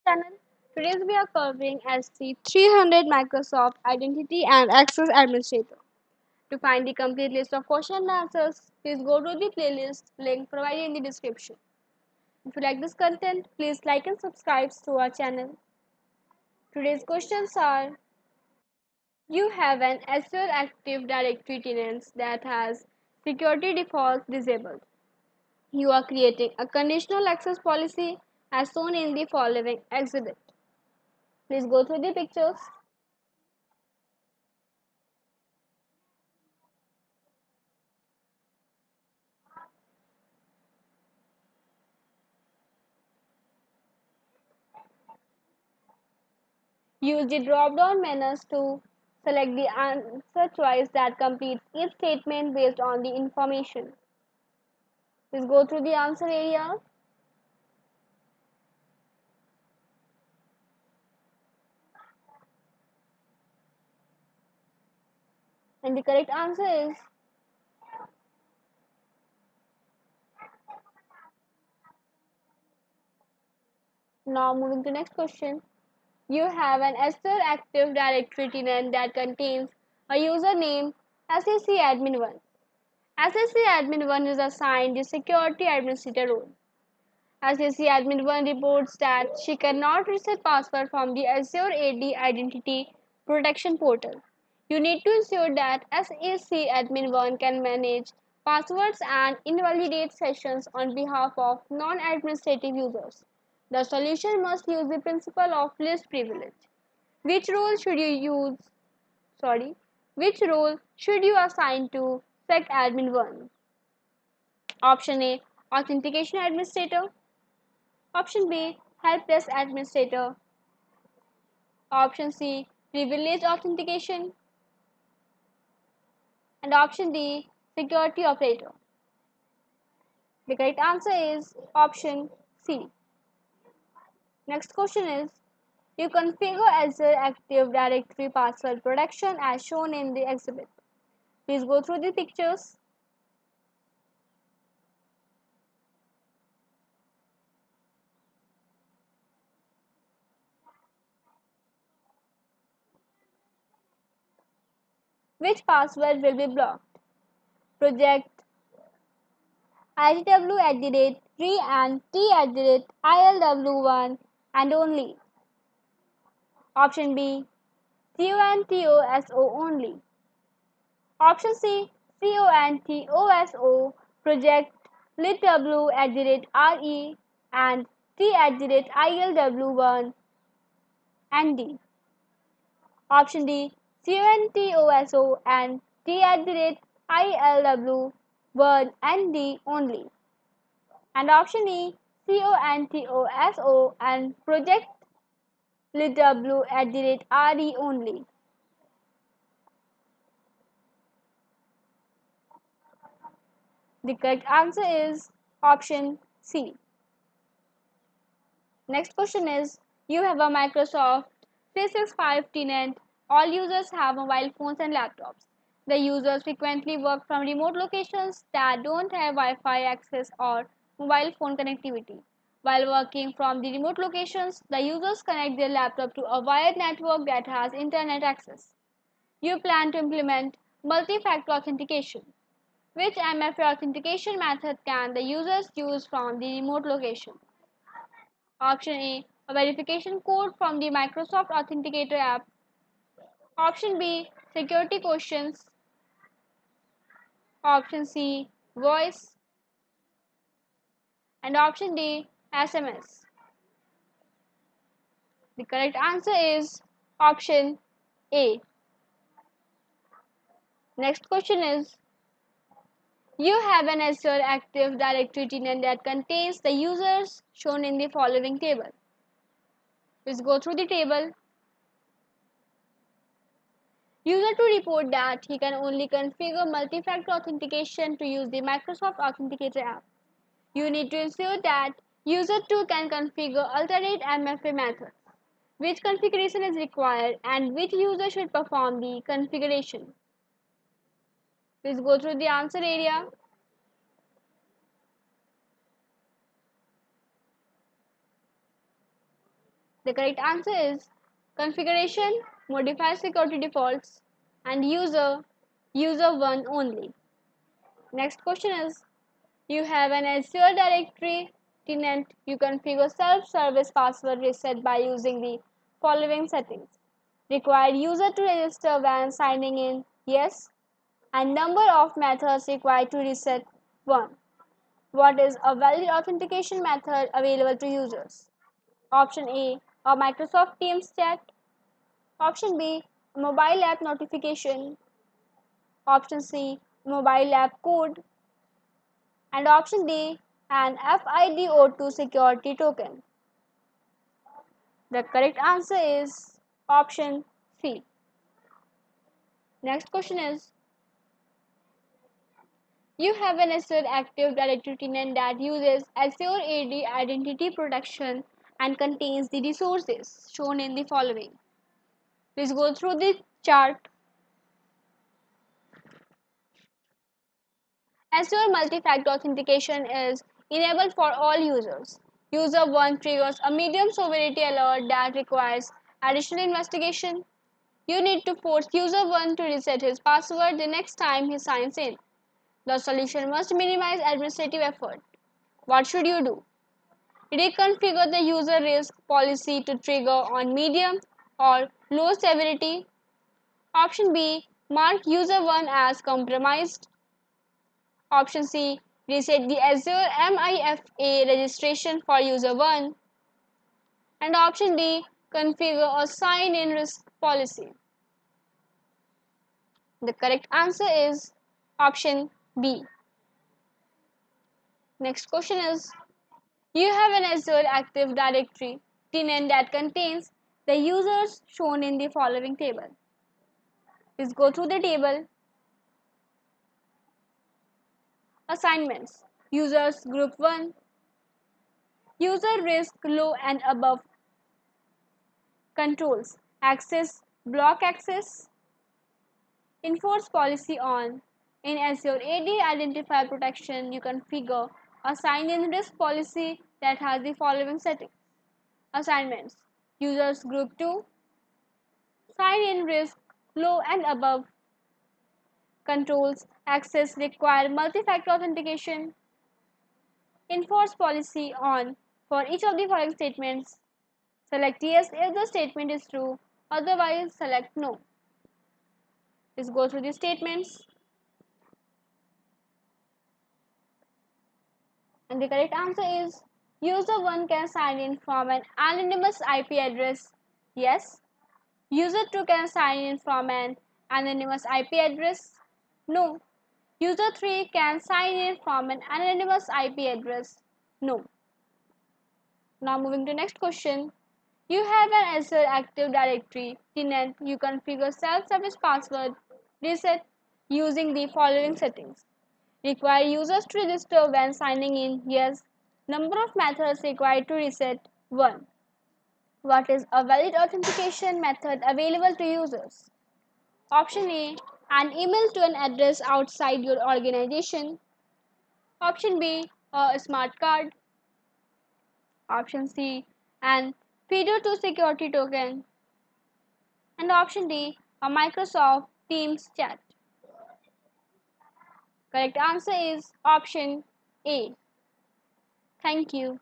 channel. Today we are covering SC-300 Microsoft Identity and Access Administrator. To find the complete list of questions and answers, please go to the playlist link provided in the description. If you like this content, please like and subscribe to our channel. Today's questions are: you have an Azure Active Directory tenant that has security defaults disabled. You are creating a conditional access policy as shown in the following exhibit. Please go through the pictures. Use the drop-down menus to select the answer choice that completes each statement based on the information. Please go through the answer area. And the correct answer is now moving to next question. You have an Azure Active Directory tenant that contains a username SAC-admin1. SAC-admin1 is assigned the security administrator role. SAC-admin1 reports that she cannot reset password from the Azure AD Identity Protection Portal. You need to ensure that SAC-admin1 can manage passwords and invalidate sessions on behalf of non-administrative users. The solution must use the principle of least privilege. Which role should you use? Which role should you assign to SAC-admin1? Option A: Authentication Administrator. Option B: Help Desk Administrator. Option C: Privileged Authentication. And option D: Security Operator. The correct answer is option C. Next question is: you configure Azure Active Directory password protection as shown in the exhibit. Please go through the pictures. Which password will be blocked? Project ITW@3 and T@ILW1 and only. Option B: CONTOSO only. Option C: CONTOSO, project litw@RE and T@ILW1 and D. Option D: CONTOSO and T@ILW1 and D only. And option E: CONTOSO and project litw@RE only. The correct answer is option C. Next question is: you have a Microsoft 365 tenant. All users have mobile phones and laptops. The users frequently work from remote locations that don't have Wi-Fi access or mobile phone connectivity. While working from the remote locations, the users connect their laptop to a wired network that has internet access. You plan to implement multi-factor authentication. Which MFA authentication method can the users use from the remote location? Option A: a verification code from the Microsoft Authenticator app. Option B: security questions. Option C: voice. And option D: SMS. The correct answer is option A. Next question is: you have an Azure Active Directory tenant that contains the users shown in the following table. Let's go through the table. User 2 report that he can only configure multi-factor authentication to use the Microsoft Authenticator app. You need to ensure that user 2 can configure alternate MFA methods. Which configuration is required and which user should perform the configuration? Please go through the answer area. The correct answer is configuration, modify security defaults, and user1 only. Next question is, you have an Azure directory tenant. You configure self-service password reset by using the following settings. Require user to register when signing in, yes, and number of methods required to reset, 1. What is a valid authentication method available to users? Option A Microsoft Teams chat. Option B, mobile app notification. Option C, mobile app code. And option D, an FIDO2 security token. The correct answer is option C. Next question is, you have an Azure Active Directory tenant that uses Azure AD identity protection and contains the resources shown in the following. Please go through the chart. Azure multi-factor authentication is enabled for all users. User 1 triggers a medium severity alert that requires additional investigation. You need to force user 1 to reset his password the next time he signs in. The solution must minimize administrative effort. What should you do? Reconfigure the user risk policy to trigger on medium or low severity. Option B, mark user 1 as compromised. Option C, reset the Azure MIFA registration for user 1. And option D, configure a sign-in risk policy. The correct answer is option B. Next question is, you have an Azure Active Directory tenant that contains the users shown in the following table. Please go through the table. Assignments. Users group 1. User risk low and above. Controls. Access, block access. Enforce policy on. In Azure AD Identifier Protection, you configure a sign-in risk policy that has the following settings. Assignments. Users group 2. Sign-in risk low and above. Controls. Access require multi-factor authentication. Enforce policy on. For each of the following statements, select yes if the statement is true, otherwise select no. Let's go through the statements. And the correct answer is, user 1 can sign in from an anonymous IP address, yes. User 2 can sign in from an anonymous IP address, no. User 3 can sign in from an anonymous IP address, no. Now moving to next question. You have an Azure Active Directory tenant. You configure self-service password reset using the following settings. Require users to register when signing in, yes. Number of methods required to reset, 1. What is a valid authentication method available to users? Option A, an email to an address outside your organization. Option B, a smart card. Option C, an FIDO2 security token. And option D, a Microsoft Teams chat. Correct answer is option A. Thank you.